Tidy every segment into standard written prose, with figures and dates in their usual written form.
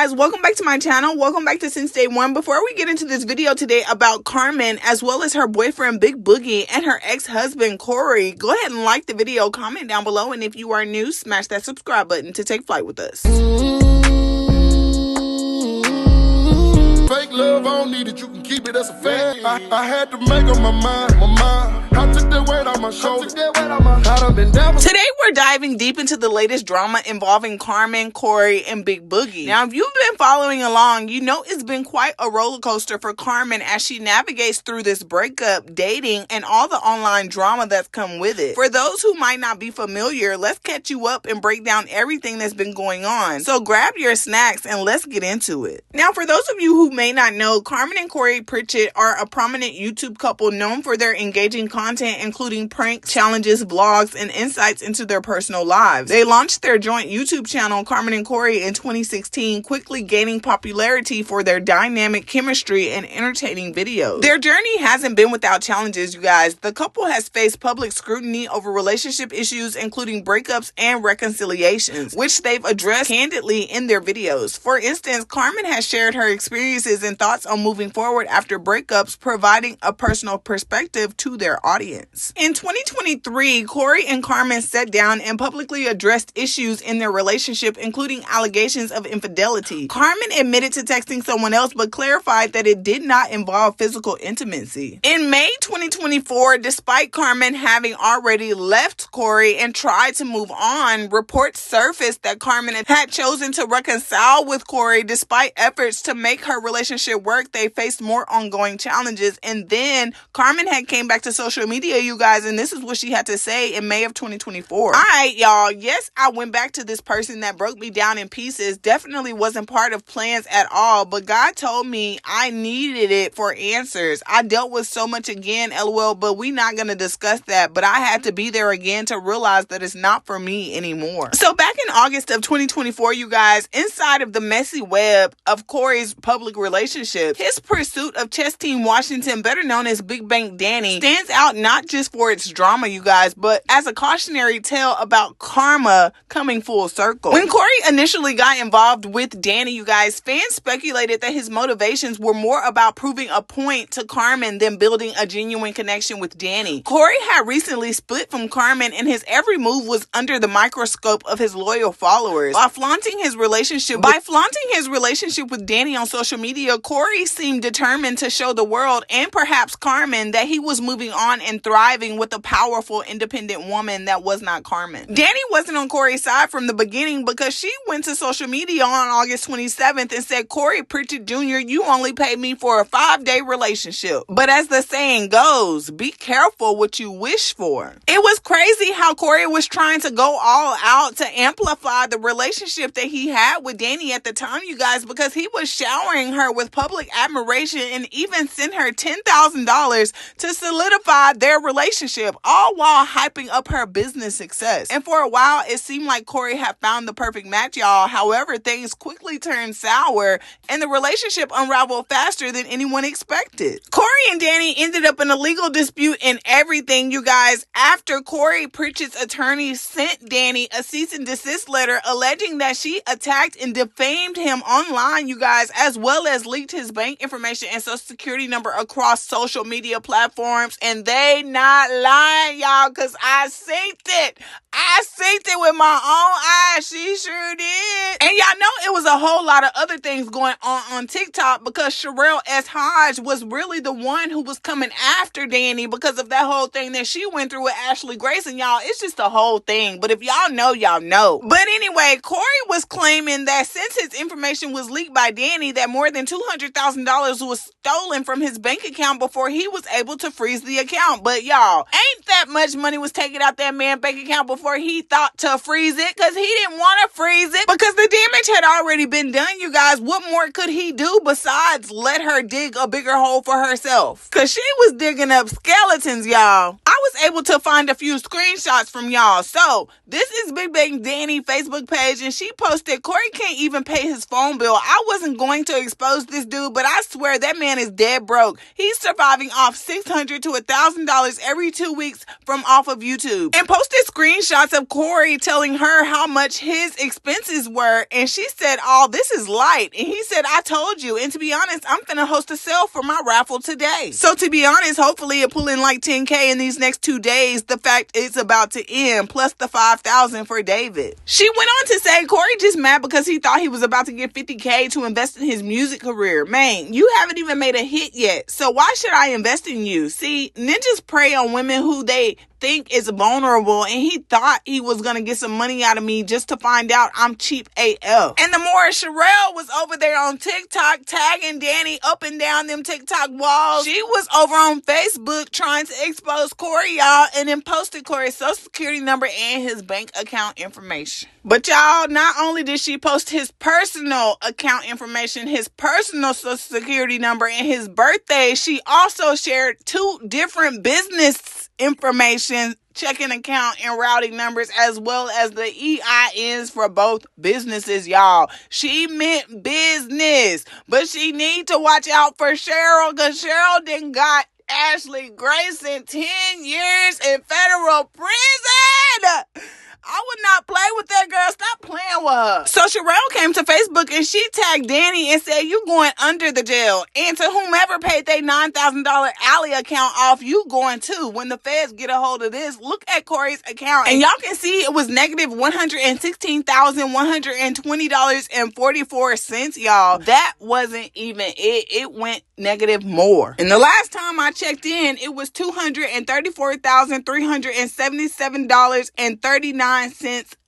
guys, welcome back to my channel. Welcome back to Since Day One. Before we get into this video today about Carmen, as well as her boyfriend Big Boogie and her ex-husband Corey, go ahead and like the video, comment down below, and if you are new, smash that subscribe button to take flight with us. Fake love, I don't need it, you can keep it, that's a fact. I had to make up my mind. I took that weight on my shoulders. I done been down. Today we're diving deep into the latest drama involving Carmen, Corey, and Big Boogie. Now, if you've been following along, you know it's been quite a roller coaster for Carmen as she navigates through this breakup, dating, and all the online drama that's come with it. For those who might not be familiar, let's catch you up and break down everything that's been going on. So grab your snacks and let's get into it. Now, for those of you who may not know, Carmen and Corey Pritchett are a prominent YouTube couple known for their engaging content, including pranks, challenges, vlogs, and insights into their personal lives. They launched their joint YouTube channel, Carmen and Corey, in 2016, quickly gaining popularity for their dynamic chemistry and entertaining videos. Their journey hasn't been without challenges, you guys. The couple has faced public scrutiny over relationship issues, including breakups and reconciliations, which they've addressed candidly in their videos. For instance, Carmen has shared her experiences and thoughts on moving forward after breakups, providing a personal perspective to their audience. In 2023, Corey and Carmen sat down and publicly addressed issues in their relationship, including allegations of infidelity. Carmen admitted to texting someone else, but clarified that it did not involve physical intimacy. In May 2024, despite Carmen having already left Corey and tried to move on, reports surfaced that Carmen had chosen to reconcile with Corey despite efforts to make her relationship work. They faced more ongoing challenges, and then Carmen had came back to social media, you guys, and this is what she had to say in May of 2024. Alright, y'all, yes, I went back to this person that broke me down in pieces. Definitely wasn't part of plans at all, but God told me I needed it for answers. I dealt with so much again, LOL, but we not gonna discuss that, but I had to be there again to realize that it's not for me anymore. So back in August of 2024, you guys, inside of the messy web of Corey's public relationship, his pursuit of Chess Team Washington, better known as Big Bank Danni, stands out not just for its drama, you guys, but as a cautionary tale about karma coming full circle. When Corey initially got involved with Danni, you guys, fans speculated that his motivations were more about proving a point to Carmen than building a genuine connection with Danni. Corey had recently split from Carmen, and his every move was under the microscope of his loyal followers. By flaunting his relationship with Danni on social media, Corey seemed determined to show the world and perhaps Carmen that he was moving on and thriving with a powerful, independent woman that was not Carmen. Danni wasn't on Corey's side from the beginning because she went to social media on August 27th and said, "Corey Pritchett Jr., you only paid me for a 5-day relationship." But as the saying goes, be careful what you wish for. It was crazy how Corey was trying to go all out to amplify the relationship that he had with Danni at the time, you guys, because he was showering her with public admiration and even sent her $10,000 to solidify their relationship, all while hyping up her business success. And for a while, it seemed like Corey had found the perfect match, y'all. However, things quickly turned sour and the relationship unraveled faster than anyone expected. Corey and Danni ended up in a legal dispute and everything, you guys, after Corey Pritchett's attorney sent Danni a cease and desist letter alleging that she attacked and defamed him online, you guys, as well as leaked his bank information and social security number across social media platforms. And they not lying, y'all, because I synced it. I synced it with my own eyes. She sure did. And y'all know it was a whole lot of other things going on TikTok because Sherelle S. Hodge was really the one who was coming after Danni because of that whole thing that she went through with Ashley Grace. And y'all, it's just a whole thing. But if y'all know, y'all know. But anyway, Corey was claiming that since his information was leaked by Danni, that more than $200,000 was stolen from his bank account before he was able to freeze the account. But y'all, ain't that much money was taken out that man's bank account before he thought to freeze it, because he didn't want to freeze it because the damage had already been done, you guys. What more could he do besides let her dig a bigger hole for herself? Because she was digging up skeletons, y'all. I was able to find a few screenshots from y'all. So this is Big Bank Danni Facebook page, and she posted, Corey can't even pay his phone bill. I wasn't going to expose this dude, but I swear that man is dead broke. He's surviving off $600 to $1,000 every 2 weeks from off of YouTube. And posted screenshots of Corey telling her how much his expenses were, and she said, oh, this is light. And he said, I told you. And to be honest, I'm finna host a sale for my raffle today. So to be honest, hopefully it pull in like 10K in these next 2 days. The fact it's about to end, plus the $5,000 for David. She went on to say, Corey just mad because he thought he was about to get 50K to invest in his music career. Man, you haven't even made a hit yet, so why should I invest in you? See, ninjas prey on women who they think is vulnerable, and he thought he was gonna get some money out of me just to find out I'm cheap AF. And the more Sherelle was over there on TikTok tagging Danni up and down them TikTok walls, she was over on Facebook trying to expose Corey, y'all, and then posted Corey's social security number and his bank account information. But y'all, not only did she post his personal account information, his personal social security number, and his birthday, she also shared 2 different business information, checking account and routing numbers, as well as the EINs for both businesses, y'all. She meant business, but she need to watch out for Cheryl, because Cheryl done got Ashley Grayson 10 years in federal prison. I would not play with that girl. Stop playing with her. So Sherelle came to Facebook and she tagged Danni and said, you going under the jail. And to whomever paid their $9,000 alley account off, you going too. When the feds get a hold of this, look at Corey's account. And y'all can see it was negative $116,120.44, y'all. That wasn't even it. It went negative more. And the last time I checked in, it was $234,377.39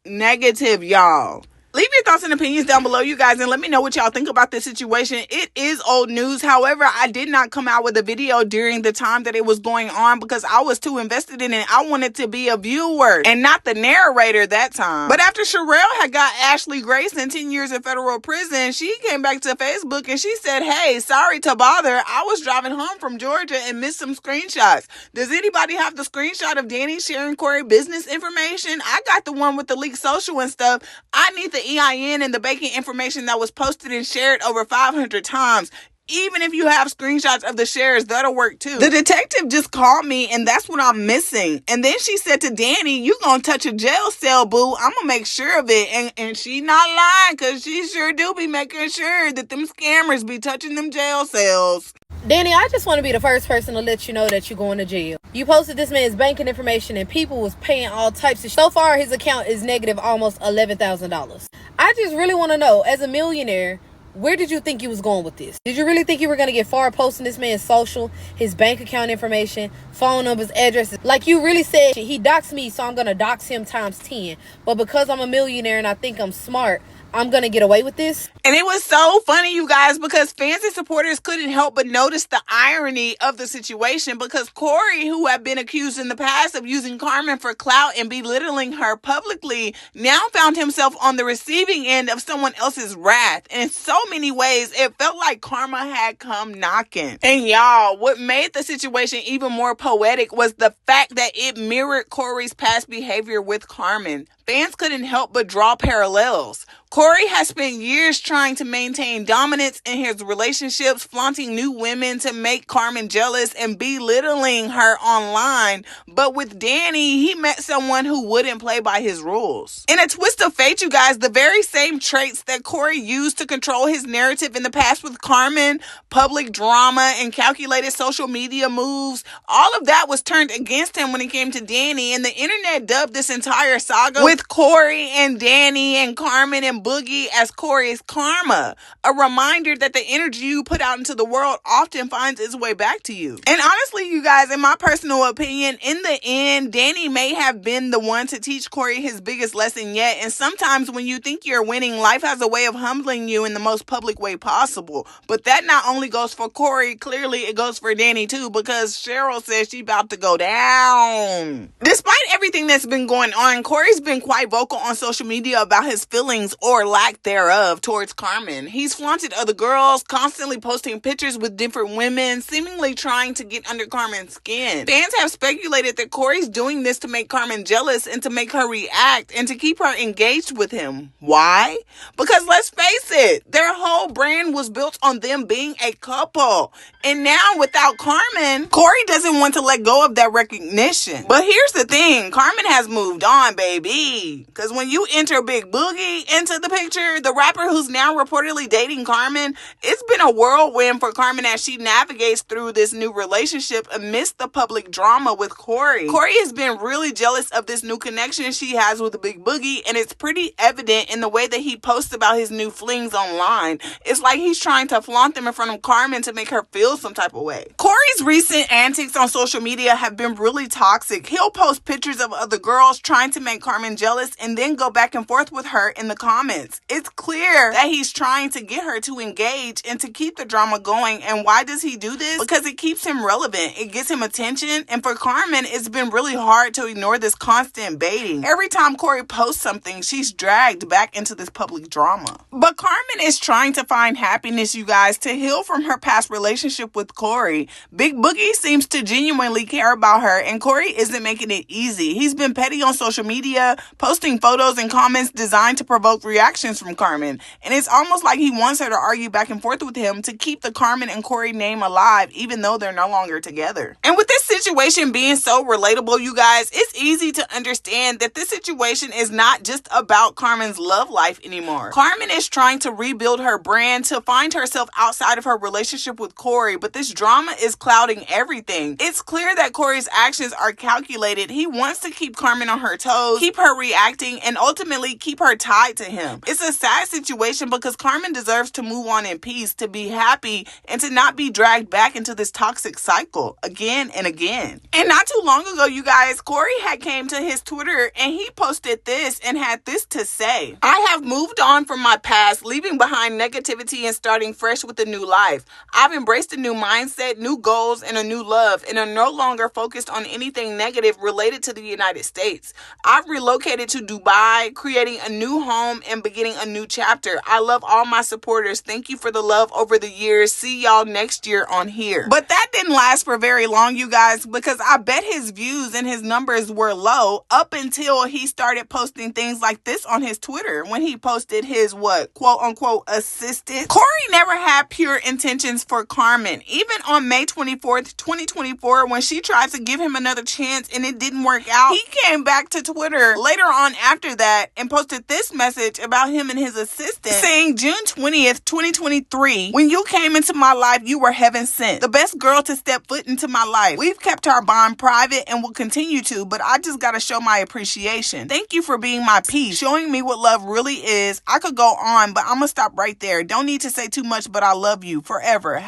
negative, y'all. Leave your thoughts and opinions down below, you guys, and let me know what y'all think about this situation. It is old news. However, I did not come out with a video during the time that it was going on because I was too invested in it. I wanted to be a viewer and not the narrator that time. But after Sherelle had got Ashley Grayson 10 years in federal prison, she came back to Facebook and she said, hey, sorry to bother. I was driving home from Georgia and missed some screenshots. Does anybody have the screenshot of Danni sharing Corey business information? I got the one with the leaked social and stuff. I need the EIN and the banking information that was posted and shared over 500 times. Even if you have screenshots of the shares, that'll work too. The detective just called me and that's what I'm missing. And then she said to Danni, you gonna touch a jail cell, boo. I'm gonna make sure of it. And she not lying, because she sure do be making sure that them scammers be touching them jail cells. Danni, I just want to be the first person to let you know that you're going to jail. You posted this man's banking information and people was paying all types of So far, his account is negative almost $11,000. I just really want to know, as a millionaire, where did you think you was going with this? Did you really think you were going to get far posting this man's social, his bank account information, phone numbers, addresses? Like you really said, he doxed me, so I'm going to dox him times 10. But because I'm a millionaire and I think I'm smart, I'm going to get away with this? And it was so funny, you guys, because fans and supporters couldn't help but notice the irony of the situation, because Corey, who had been accused in the past of using Carmen for clout and belittling her publicly, now found himself on the receiving end of someone else's wrath. And in so many ways, it felt like karma had come knocking. And y'all, what made the situation even more poetic was the fact that it mirrored Corey's past behavior with Carmen. Fans couldn't help but draw parallels. Corey has spent years trying to maintain dominance in his relationships, flaunting new women to make Carmen jealous and belittling her online. But with Danni, he met someone who wouldn't play by his rules. In a twist of fate, you guys, the very same traits that Corey used to control his narrative in the past with Carmen, public drama and calculated social media moves, all of that was turned against him when it came to Danni, and the internet dubbed this entire saga with Corey and Danni and Carmen and Boogie as Corey's karma, a reminder that the energy you put out into the world often finds its way back to you. And honestly, you guys, in my personal opinion, in the end, Danni may have been the one to teach Corey his biggest lesson yet. And sometimes when you think you're winning, life has a way of humbling you in the most public way possible. But that not only goes for Corey, clearly it goes for Danni too, because Cheryl says she's about to go down. Despite everything that's been going on, Corey's been quite vocal on social media about his feelings or lack thereof towards Carmen. He's flaunted other girls, constantly posting pictures with different women, seemingly trying to get under Carmen's skin. Fans have speculated that Corey's doing this to make Carmen jealous and to make her react and to keep her engaged with him. Why? Because let's face it, their whole brand was built on them being a couple. And now without Carmen, Corey doesn't want to let go of that recognition. But here's the thing, Carmen has moved on, baby. Because when you enter Big Boogie into the picture, the rapper who's now reportedly dating Carmen, it's been a whirlwind for Carmen as she navigates through this new relationship amidst the public drama with Corey. Corey has been really jealous of this new connection she has with Big Boogie, and it's pretty evident in the way that he posts about his new flings online. It's like he's trying to flaunt them in front of Carmen to make her feel some type of way. Corey's recent antics on social media have been really toxic. He'll post pictures of other girls trying to make Carmen jealous and then go back and forth with her in the comments. It's clear that he's trying to get her to engage and to keep the drama going. And why does he do this? Because it keeps him relevant. It gets him attention. And for Carmen, it's been really hard to ignore this constant baiting. Every time Corey posts something, she's dragged back into this public drama. But Carmen is trying to find happiness, you guys, to heal from her past relationship with Corey. Big Boogie seems to genuinely care about her, and Corey isn't making it easy. He's been petty on social media, posting photos and comments designed to provoke reactions from Carmen. And it's almost like he wants her to argue back and forth with him to keep the Carmen and Corey name alive, even though they're no longer together. And with this situation being so relatable, you guys, it's easy to understand that this situation is not just about Carmen's love life anymore. Carmen is trying to rebuild her brand to find herself outside of her relationship with Corey, but this drama is clouding everything. It's clear that Corey's actions are calculated. He wants to keep Carmen on her toes, keep her reacting, and ultimately keep her tied to him. It's a sad situation because Carmen deserves to move on in peace, to be happy, and to not be dragged back into this toxic cycle again and again. And not too long ago, you guys, Corey had came to his Twitter and he posted this and had this to say: "I have moved on from my past, leaving behind negativity and starting fresh with a new life. I've embraced a new mindset, new goals, and a new love, and am no longer focused on anything negative related to the United States. I've relocated to Dubai, creating a new home and beginning a new chapter. I love all my supporters. Thank you for the love over the years. See y'all next year on here." But that didn't last for very long, you guys, because I bet his views and his numbers were low up until he started posting things like this on his Twitter when he posted his quote unquote assistant. Corey never had pure intentions for Carmen. Even on May 24th, 2024, when she tried to give him another chance and it didn't work out, he came back to Twitter later on after that and posted this message about him and his assistant, saying, "June 20th, 2023, when you came into my life, you were heaven sent. The best girl to step foot into my life. We've kept our bond private and will continue to, but I just gotta show my appreciation. Thank you for being my peace, showing me what love really is. I could go on, but I'm gonna stop right there. Don't need to say too much, but I love you forever.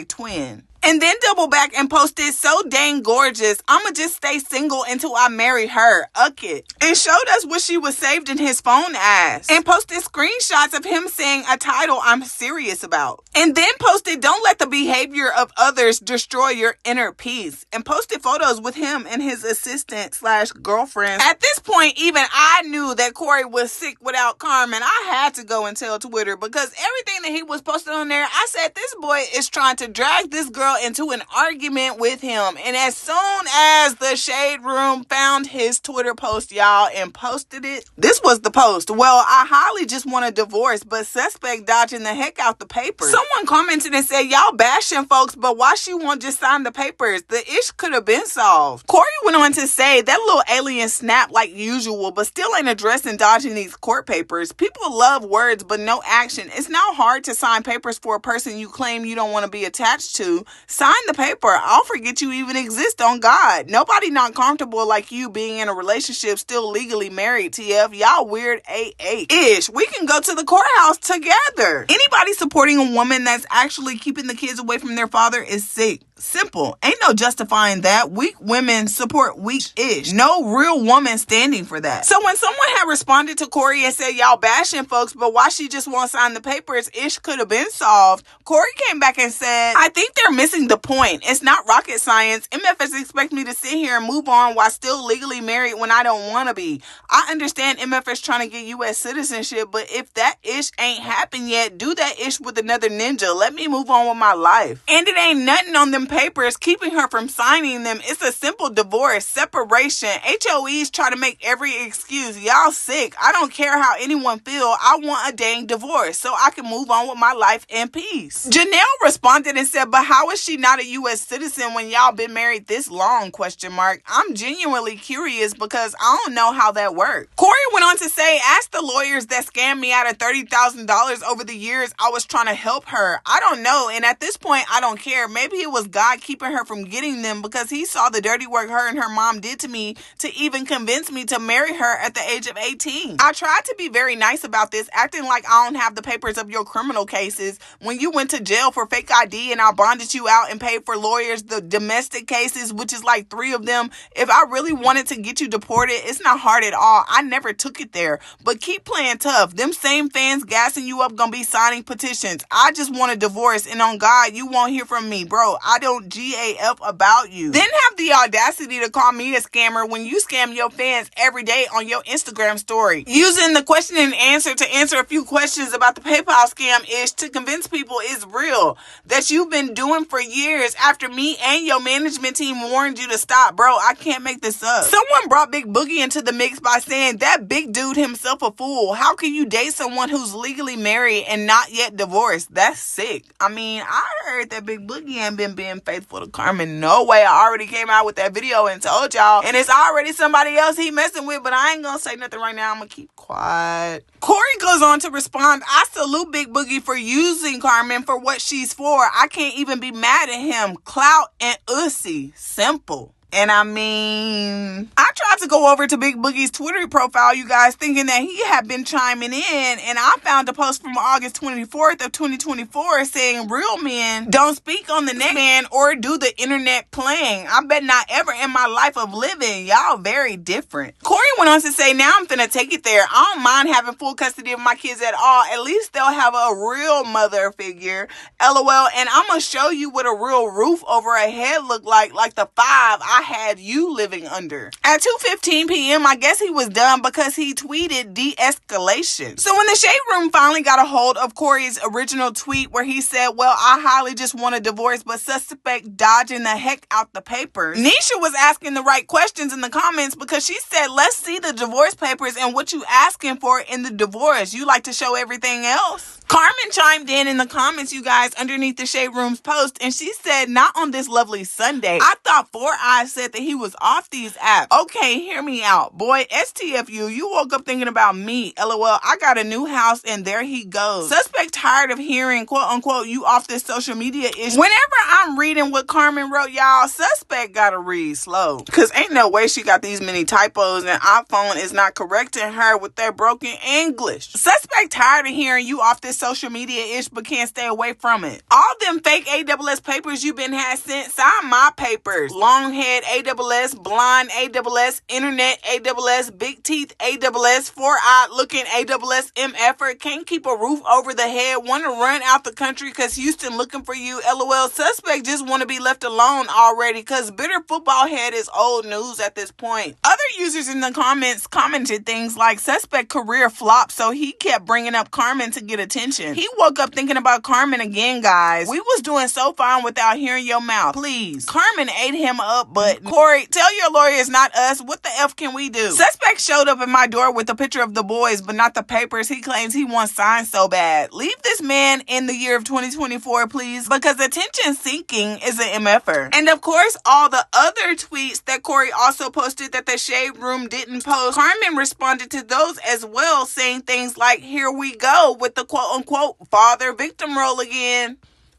#twin." And then double back and posted, "So dang gorgeous. I'ma just stay single until I marry her. Uck it." And showed us what she was saved in his phone as. And posted screenshots of him saying a title I'm serious about. And then posted, "Don't let the behavior of others destroy your inner peace." And posted photos with him and his assistant/girlfriend. At this point, even I knew that Corey was sick without Carmen. I had to go and tell Twitter because everything that he was posting on there, I said, this boy is trying to drag this girl into an argument with him. And as soon as the Shade Room found his Twitter post, y'all, and posted it, this was the post. "Well, I highly just want a divorce, but suspect dodging the heck out the papers." Someone commented and said, "Y'all bashing folks, but why she won't just sign the papers? The ish could have been solved." Corey went on to say that little alien snapped like usual, but still ain't addressing dodging these court papers. People love words, but no action. It's not hard to sign papers for a person you claim you don't want to be attached to. Sign the paper. I'll forget you even exist on God. Nobody not comfortable like you being in a relationship still legally married, TF. Y'all weird ish. We can go to the courthouse together. Anybody supporting a woman that's actually keeping the kids away from their father is sick. Simple. Ain't no justifying that. Weak women support weak-ish. No real woman standing for that. So when someone had responded to Corey and said, y'all bashing folks, but why she just won't sign the papers, ish could have been solved, Corey came back and said, I think they're missing the point. It's not rocket science. MFers expect me to sit here and move on while still legally married when I don't want to be. I understand MFers trying to get U.S. citizenship, but if that ish ain't happened yet, do that ish with another ninja. Let me move on with my life. And it ain't nothing on them papers keeping her from signing them. It's a simple divorce, separation. HOEs try to make every excuse. Y'all sick. I don't care how anyone feel. I want a dang divorce so I can move on with my life in peace. Janelle responded and said, but how is she not a U.S. citizen when y'all been married this long? ? I'm genuinely curious because I don't know how that worked. Corey went on to say, ask the lawyers that scammed me out of $30,000 over the years I was trying to help her. I don't know, and at this point I don't care. Maybe it was God keeping her from getting them because he saw the dirty work her and her mom did to me to even convince me to marry her at the age of 18. I tried to be very nice about this, acting like I don't have the papers of your criminal cases. When you went to jail for fake ID and I bonded you out and paid for lawyers, the domestic cases, which is like 3 of them, if I really wanted to get you deported, it's not hard at all. I never took it there. But keep playing tough. Them same fans gassing you up gonna be signing petitions. I just want a divorce, and on God, you won't hear from me. Bro, I don't GAF about you. Then have the audacity to call me a scammer when you scam your fans every day on your Instagram story. Using the question and answer to answer a few questions about the PayPal scam-ish to convince people it's real. That you've been doing for years after me and your management team warned you to stop. Bro, I can't make this up. Someone brought Big Boogie into the mix by saying that big dude himself a fool. How can you date someone who's legally married and not yet divorced? That's sick. I mean, I heard that Big Boogie ain't been being faithful to Carmen. No way. I already came out with that video and told y'all. And it's already somebody else he messing with, but I ain't gonna say nothing right now. I'm gonna keep quiet. Corey goes on to respond, I salute Big Boogie for using Carmen for what she's for. I can't even be mad at him. Clout and ussy. Simple. And I mean, I tried to go over to Big Boogie's Twitter profile, you guys, thinking that he had been chiming in, and I found a post from August 24th of 2024 saying real men don't speak on the next man or do the internet playing. I bet not ever in my life of living. Y'all very different. Corey went on to say, now I'm finna take it there. I don't mind having full custody of my kids at all. At least they'll have a real mother figure. LOL. And I'm gonna show you what a real roof over a head look like the 5 I had you living under. At 2:15 p.m., I guess he was done because he tweeted de-escalation. So when the Shade Room finally got a hold of Corey's original tweet where he said, well, I highly just want a divorce, but suspect dodging the heck out the papers. Nisha was asking the right questions in the comments because she said, let's see the divorce papers and what you asking for in the divorce. You like to show everything else? Carmen chimed in the comments, you guys, underneath the Shade Room's post, and she said, not on this lovely Sunday. I thought 4 Eyes said that he was off these apps. Okay, hear me out. Boy, STFU, you woke up thinking about me. LOL, I got a new house, and there he goes. Suspect tired of hearing, quote unquote, you off this social media issue. Whenever I'm reading what Carmen wrote, y'all, suspect gotta read slow. Because ain't no way she got these many typos, and iPhone is not correcting her with that broken English. Suspect tired of hearing you off this social media ish but can't stay away from it. All them fake AWS papers you been had sent, sign my papers. Long head AWS, blind AWS, internet AWS, big teeth AWS, 4-eyed looking AWS MFer, can't keep a roof over the head, want to run out the country because Houston looking for you. LOL, suspect just want to be left alone already because bitter football head is old news at this point. Other users in the comments commented things like suspect career flopped, so he kept bringing up Carmen to get attention. He woke up thinking about Carmen again, guys. We was doing so fine without hearing your mouth. Please. Carmen ate him up, but Corey, tell your lawyer it's not us. What the F can we do? Suspect showed up at my door with a picture of the boys, but not the papers he claims he wants signed so bad. Leave this man in the year of 2024, please, because attention seeking is an MFer. And of course, all the other tweets that Corey also posted that the Shade Room didn't post, Carmen responded to those as well, saying things like, here we go with the quote unquote father victim role again.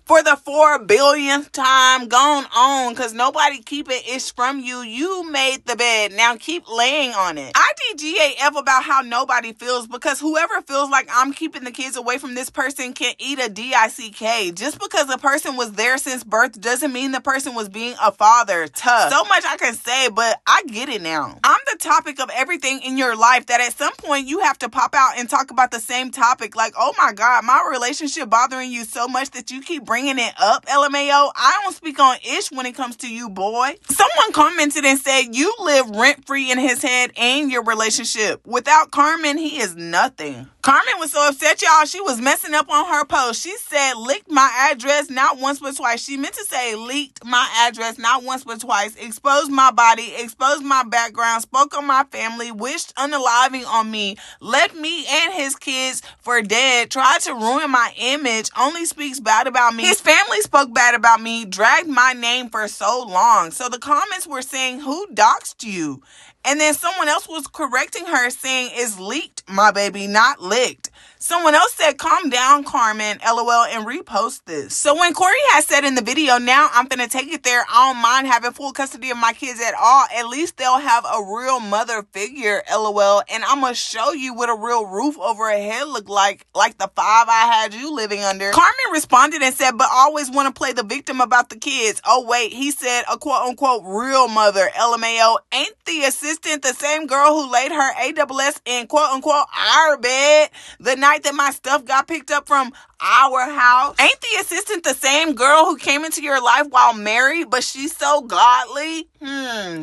For the 4 billionth time, gone on, because nobody keeping Ish from you. You made the bed. Now keep laying on it. IDGAF about how nobody feels, because whoever feels like I'm keeping the kids away from this person can eat a DICK. Just because a person was there since birth doesn't mean the person was being a father. Tough. So much I can say, but I get it now. I'm the topic of everything in your life that at some point you have to pop out and talk about the same topic. Like, oh my God, my relationship bothering you so much that you keep bringing it up, LMAO. I don't speak on Ish when it comes to you, boy. Someone commented and said, you live rent-free in his head and your relationship. Without Carmen, he is nothing. Carmen was so upset, y'all, she was messing up on her post. She said, leaked my address not once but twice. She meant to say leaked my address not once but twice. Exposed my body, exposed my background, spoke on my family, wished unaliving on me, left me and his kids for dead, tried to ruin my image, only speaks bad about me. His family spoke bad about me, dragged my name for so long. So the comments were saying, who doxed you? And then someone else was correcting her saying, it's leaked, my baby, not licked. Someone else said, calm down, Carmen, LOL, and repost this. So when Corey had said in the video, now I'm finna take it there, I don't mind having full custody of my kids at all. At least they'll have a real mother figure, LOL. And I'm gonna show you what a real roof over a head look like the 5 I had you living under. Carmen responded and said, but always want to play the victim about the kids. Oh wait, he said a quote unquote real mother, LMAO. Ain't the assistant the same girl who laid her AWS in quote unquote our bed the night that my stuff got picked up from our house? Ain't the assistant the same girl who came into your life while married, but she's so godly?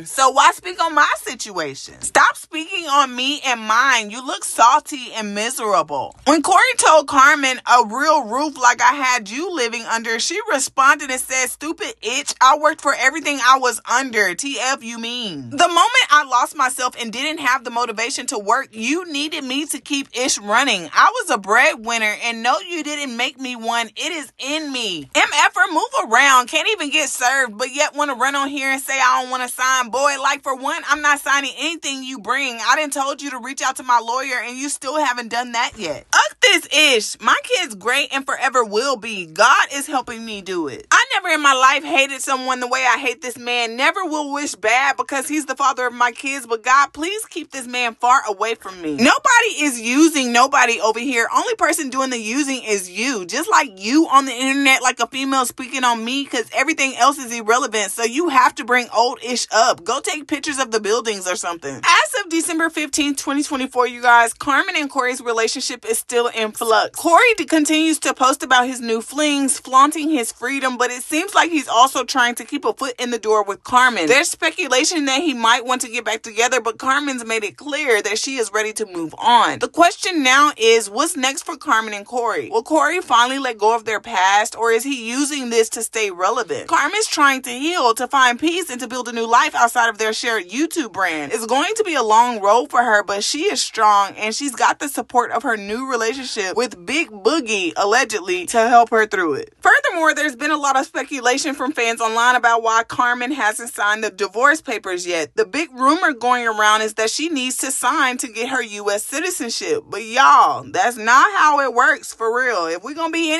So why speak on my situation? Stop speaking on me and mine. You look salty and miserable. When Corey told Carmen a real roof like I had you living under, she responded and said, stupid itch, I worked for everything I was under. TF you mean? The moment I lost myself and didn't have the motivation to work, you needed me to keep Ish running. I was a breadwinner, and no, you didn't make me one. It is in me. MFer, move around. Can't even get served, but yet want to run on here and say I don't want to sign. Boy, like for one, I'm not signing anything you bring. I done told you to reach out to my lawyer, and you still haven't done that yet. Fuck this Ish. My kid's great and forever will be. God is helping me do it. I never in my life hated someone the way I hate this man. Never will wish bad because he's the father of my kids, but God, please keep this man far away from me. Nobody is using nobody over here. Only person doing the using is you. Just like you on the internet like a female speaking on me, because everything else is irrelevant. So you have to bring old Ish up. Go take pictures of the buildings or something. As of December 15th, 2024, you guys, Carmen and Corey's relationship is still in flux. Corey continues to post about his new flings, flaunting his freedom, but it seems like he's also trying to keep a foot in the door with Carmen. There's speculation that he might want to get back together, but Carmen's made it clear that she is ready to move on. The question now is, what's next for Carmen and Corey? Will Corey finally let go of their past, or is he using this to stay relevant? Carmen's trying to heal, to find peace, and to build a new life outside of their shared YouTube brand. It's going to be a long road for her, but she is strong, and she's got the support of her new relationship with Big Boogie, allegedly, to help her through it. Furthermore, there's been a lot of speculation from fans online about why Carmen hasn't signed the divorce papers yet. The big rumor going around is that she needs to sign to get her U.S. citizenship. But y'all, that's not how it works for real. If we gonna be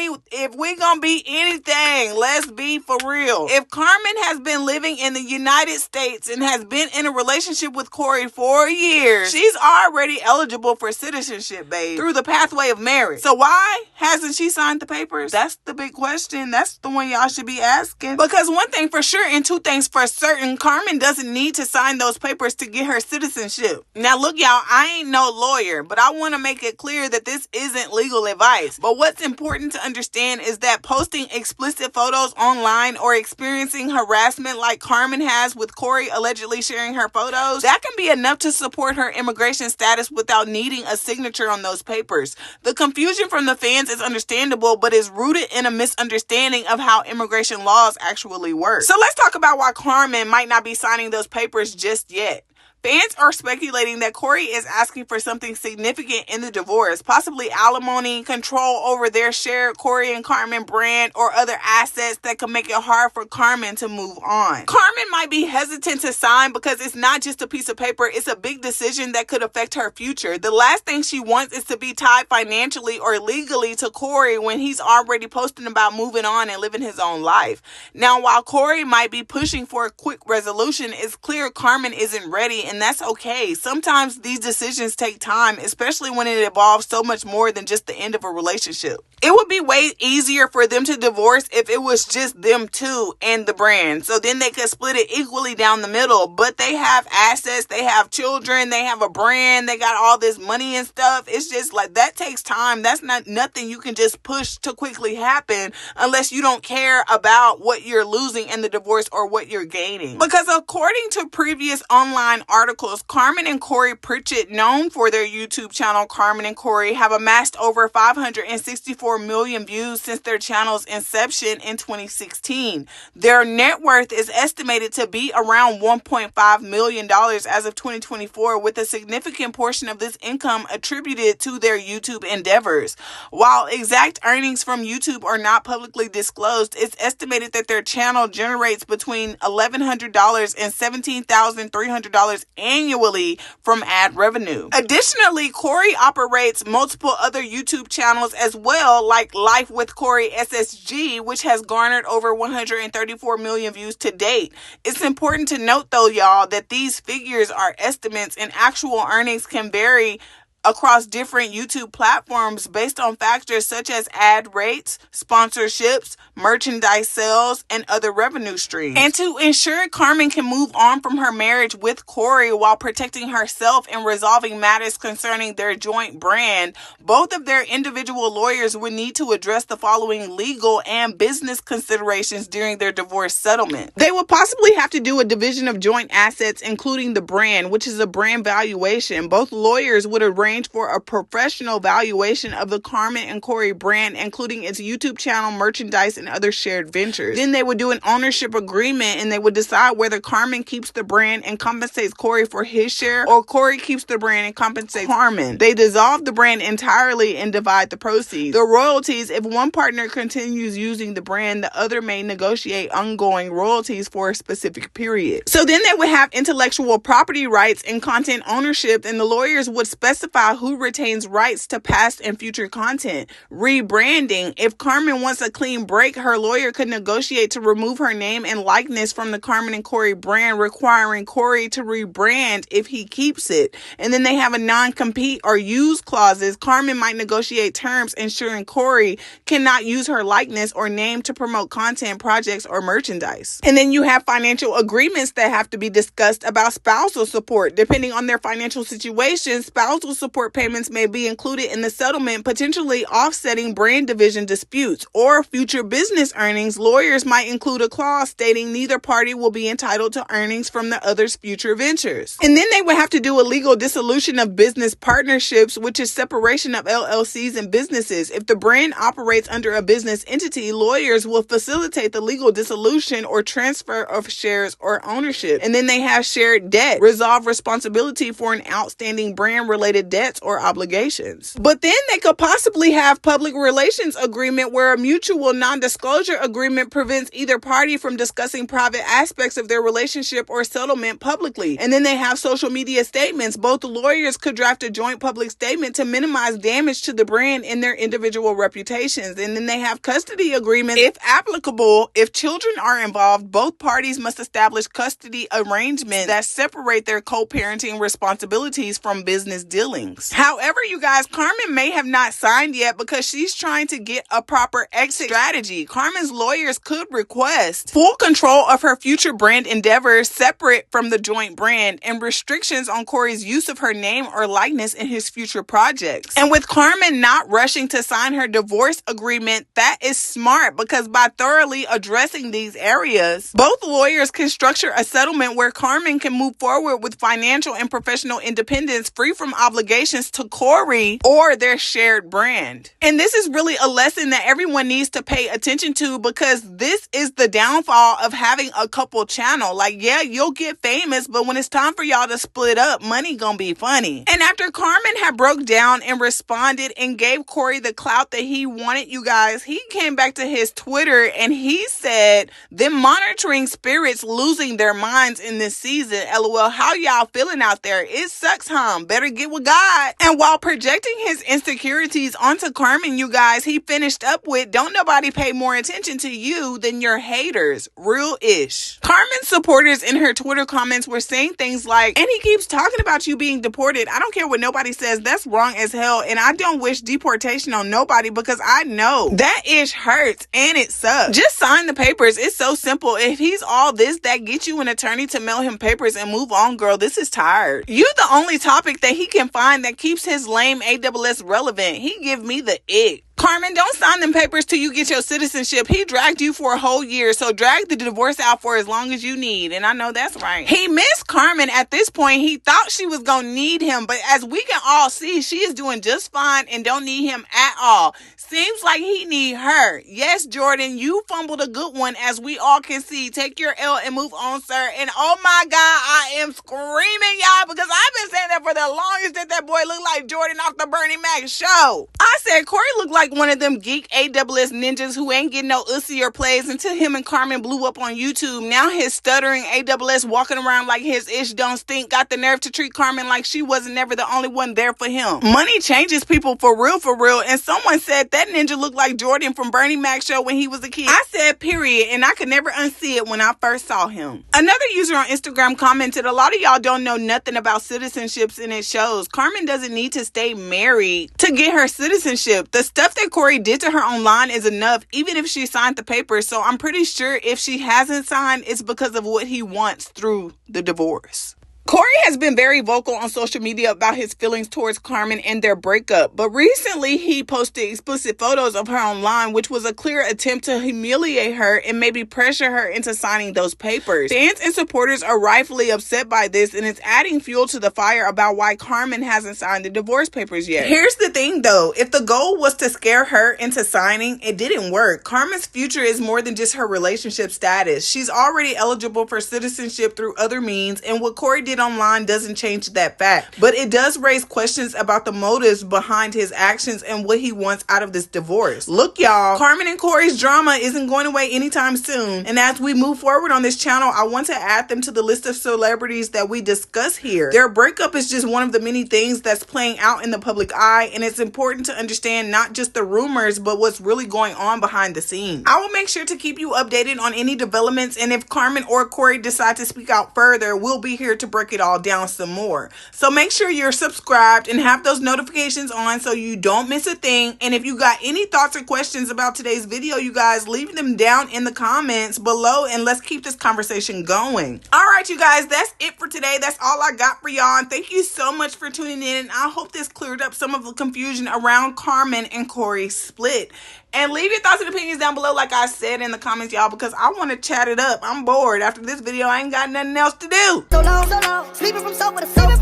anything, let's be for real. If Carmen has been living in the United States and has been in a relationship with Corey for years, she's already eligible for citizenship, babe, through the pathway of marriage. So why hasn't she signed the papers? That's the big question. That's the one y'all should be asking. Because one thing for sure and two things for certain, Carmen doesn't need to sign those papers to get her citizenship. Now look, y'all, I ain't no lawyer, but I want to make it clear that this isn't legal advice. But what's important to understand is that posting explicit photos online or experiencing harassment like Carmen has with Corey allegedly sharing her photos, that can be enough to support her immigration status without needing a signature on those papers. The confusion from the fans is understandable, but is rooted in a misunderstanding of how immigration laws actually work. So let's talk about why Carmen might not be signing those papers just yet. Fans are speculating that Corey is asking for something significant in the divorce, possibly alimony, control over their shared Corey and Carmen brand, or other assets that could make it hard for Carmen to move on. Carmen might be hesitant to sign because it's not just a piece of paper, it's a big decision that could affect her future. The last thing she wants is to be tied financially or legally to Corey when he's already posting about moving on and living his own life. Now, while Corey might be pushing for a quick resolution, it's clear Carmen isn't ready, and that's okay. Sometimes these decisions take time, especially when it involves so much more than just the end of a relationship. It would be way easier for them to divorce if it was just them two and the brand. So then they could split it equally down the middle. But they have assets, they have children, they have a brand, they got all this money and stuff. It's just like that takes time. That's not nothing you can just push to quickly happen unless you don't care about what you're losing in the divorce or what you're gaining. Because according to previous online articles, Carmen and Corey Pritchett, known for their YouTube channel Carmen and Corey, have amassed over 564 million views since their channel's inception in 2016. Their net worth is estimated to be around $1.5 million as of 2024, with a significant portion of this income attributed to their YouTube endeavors. While exact earnings from YouTube are not publicly disclosed, it's estimated that their channel generates between $1,100 and $17,300 annually from ad revenue. Additionally, Corey operates multiple other YouTube channels as well, like Life with Corey SSG, which has garnered over 134 million views to date. It's important to note, though, y'all, that these figures are estimates and actual earnings can vary across different YouTube platforms based on factors such as ad rates, sponsorships, merchandise sales, and other revenue streams. And to ensure Carmen can move on from her marriage with Corey while protecting herself and resolving matters concerning their joint brand, both of their individual lawyers would need to address the following legal and business considerations during their divorce settlement. They would possibly have to do a division of joint assets, including the brand, which is a brand valuation. Both lawyers would arrange for a professional valuation of the Carmen and Corey brand, including its YouTube channel, merchandise, and other shared ventures. Then they would do an ownership agreement, and they would decide whether Carmen keeps the brand and compensates Corey for his share, or Corey keeps the brand and compensates Carmen. They dissolve the brand entirely and divide the proceeds. The royalties, if one partner continues using the brand, the other may negotiate ongoing royalties for a specific period. So then they would have intellectual property rights and content ownership, and the lawyers would specify who retains rights to past and future content. Rebranding. If Carmen wants a clean break, her lawyer could negotiate to remove her name and likeness from the Carmen and Corey brand, requiring Corey to rebrand if he keeps it. And then they have a non-compete or use clauses. Carmen might negotiate terms ensuring Corey cannot use her likeness or name to promote content, projects, or merchandise. And then you have financial agreements that have to be discussed about spousal support. Depending on their financial situation, spousal support payments may be included in the settlement, potentially offsetting brand division disputes. Or future business earnings. Lawyers might include a clause stating neither party will be entitled to earnings from the other's future ventures. And then they would have to do a legal dissolution of business partnerships, which is separation of LLCs and businesses. If the brand operates under a business entity, lawyers will facilitate the legal dissolution or transfer of shares or ownership. And then they have shared debt, resolve responsibility for an outstanding brand-related debts or obligations. But then they could possibly have public relations agreement, where a mutual non-disclosure agreement prevents either party from discussing private aspects of their relationship or settlement publicly. And then they have social media statements. Both lawyers could draft a joint public statement to minimize damage to the brand and their individual reputations. And then they have custody agreements. If applicable, if children are involved, both parties must establish custody arrangements that separate their co-parenting responsibilities from business dealings. However, you guys, Carmen may have not signed yet because she's trying to get a proper exit strategy. Carmen's lawyers could request full control of her future brand endeavors separate from the joint brand, and restrictions on Corey's use of her name or likeness in his future projects. And with Carmen not rushing to sign her divorce agreement, that is smart, because by thoroughly addressing these areas, both lawyers can structure a settlement where Carmen can move forward with financial and professional independence, free from obligations obligations to Corey or their shared brand. And this is really a lesson that everyone needs to pay attention to, because this is the downfall of having a couple channel. Like, yeah, you'll get famous, but when it's time for y'all to split up, money gonna be funny. And after Carmen had broke down and responded and gave Corey the clout that he wanted, you guys, he came back to his Twitter and he said, them monitoring spirits losing their minds in this season. LOL, how y'all feeling out there? It sucks, huh? Better get with God. And while projecting his insecurities onto Carmen, you guys, he finished up with, don't nobody pay more attention to you than your haters. Real-ish. Carmen's supporters in her Twitter comments were saying things like, and he keeps talking about you being deported. I don't care what nobody says. That's wrong as hell. And I don't wish deportation on nobody, because I know that ish hurts and it sucks. Just sign the papers. It's so simple. If he's all this, that get you an attorney to mail him papers and move on, girl. This is tired. You the only topic that he can find that keeps his lame AWS relevant. He give me the ick. Carmen, don't sign them papers till you get your citizenship. He dragged you for a whole year, so drag the divorce out for as long as you need. And I know that's right. He missed Carmen at this point. He thought she was going to need him, but as we can all see, she is doing just fine and don't need him at all. Seems like he need her. Yes, Jordan, you fumbled a good one, as we all can see. Take your L and move on, sir. And oh my God, I am screaming, y'all, because I've been saying that for the longest, that boy looked like Jordan off the Bernie Mac show. I said Corey looked like one of them geek AWS ninjas who ain't getting no ussy or plays until him and Carmen blew up on YouTube. Now his stuttering AWS walking around like his ish don't stink got the nerve to treat Carmen like she wasn't never the only one there for him. Money changes people for real, and someone said that ninja looked like Jordan from Bernie Mac show when he was a kid. I said period, and I could never unsee it when I first saw him. Another user on Instagram commented, a lot of y'all don't know nothing about citizenships, and it shows. Carmen doesn't need to stay married to get her citizenship. The stuff that Corey did to her online is enough, even if she signed the papers. So I'm pretty sure if she hasn't signed, it's because of what he wants through the divorce. Corey has been very vocal on social media about his feelings towards Carmen and their breakup, but recently he posted explicit photos of her online, which was a clear attempt to humiliate her and maybe pressure her into signing those papers. Fans and supporters are rightfully upset by this, and it's adding fuel to the fire about why Carmen hasn't signed the divorce papers yet. Here's the thing though, if the goal was to scare her into signing, it didn't work. Carmen's future is more than just her relationship status. She's already eligible for citizenship through other means, and what Corey did online doesn't change that fact, but it does raise questions about the motives behind his actions and what he wants out of this divorce. Look, y'all, Carmen and Corey's drama isn't going away anytime soon, and as we move forward on this channel, I want to add them to the list of celebrities that we discuss here. Their breakup is just one of the many things that's playing out in the public eye, and it's important to understand not just the rumors, but what's really going on behind the scenes. I will make sure to keep you updated on any developments, and if Carmen or Corey decide to speak out further, we'll be here to break it all down some more. So make sure you're subscribed and have those notifications on so you don't miss a thing. And if you got any thoughts or questions about today's video, you guys, leave them down in the comments below and let's keep this conversation going. All right, you guys, that's it for today. That's all I got for y'all. And thank you so much for tuning in. And I hope this cleared up some of the confusion around Carmen and Corey's split. And leave your thoughts and opinions down below, like I said in the comments, y'all, because I want to chat it up. I'm bored. After this video, I ain't got nothing else to do. So long, sleeping from sofa to sofa.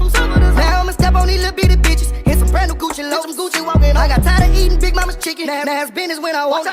Now I'ma step on these little bitty bitches. Here's some brand new Gucci loafs, some Gucci walking. I got tired of eating Big Mama's chicken. Now it's business when I walk.